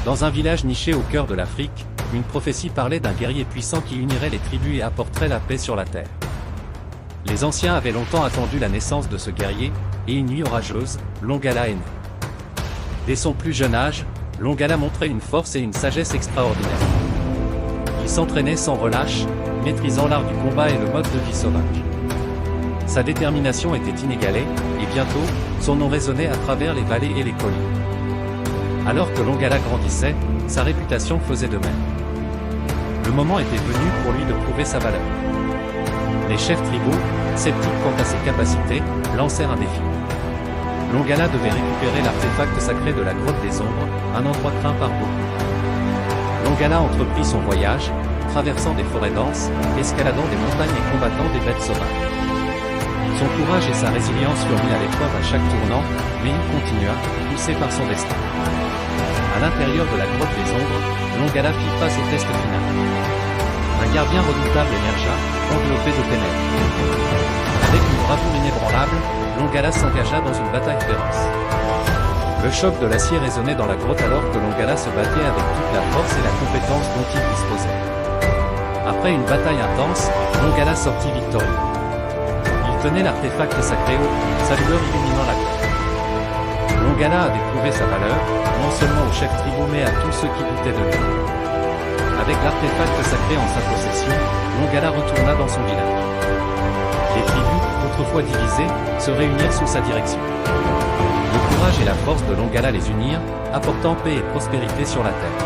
Dans un village niché au cœur de l'Afrique, une prophétie parlait d'un guerrier puissant qui unirait les tribus et apporterait la paix sur la terre. Les anciens avaient longtemps attendu la naissance de ce guerrier, et une nuit orageuse, Longala est né. Dès son plus jeune âge, Longala montrait une force et une sagesse extraordinaires. Il s'entraînait sans relâche, maîtrisant l'art du combat et le mode de vie sauvage. Sa détermination était inégalée, et bientôt, son nom résonnait à travers les vallées et les collines. Alors que Longala grandissait, sa réputation faisait de même. Le moment était venu pour lui de prouver sa valeur. Les chefs tribaux, sceptiques quant à ses capacités, lancèrent un défi. Longala devait récupérer l'artefact sacré de la grotte des ombres, un endroit craint par beaucoup. Longala entreprit son voyage, traversant des forêts denses, escaladant des montagnes et combattant des bêtes sauvages. Son courage et sa résilience furent mis à l'épreuve à chaque tournant, mais il continua, poussé par son destin. À l'intérieur de la grotte des ombres, Longala fit face au test final. Un gardien redoutable émergea, enveloppé de ténèbres. Avec une bravoure inébranlable, Longala s'engagea dans une bataille féroce. Le choc de l'acier résonnait dans la grotte alors que Longala se battait avec toute la force et la compétence dont il disposait. Après une bataille intense, Longala sortit victorieux. Il tenait l'artefact sacré haut, sa lueur illuminant la grotte. Longala avait prouvé sa valeur, non seulement aux chefs tribaux mais à tous ceux qui doutaient de lui. Avec l'artefact sacré en sa possession, Longala retourna dans son village. Les tribus, autrefois divisées, se réunirent sous sa direction. Le courage et la force de Longala les unirent, apportant paix et prospérité sur la terre.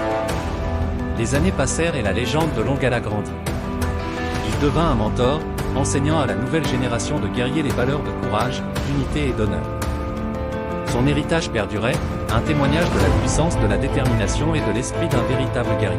Les années passèrent et la légende de Longala grandit. Il devint un mentor, enseignant à la nouvelle génération de guerriers les valeurs de courage, d'unité et d'honneur. Son héritage perdurait, un témoignage de la puissance de la détermination et de l'esprit d'un véritable guerrier.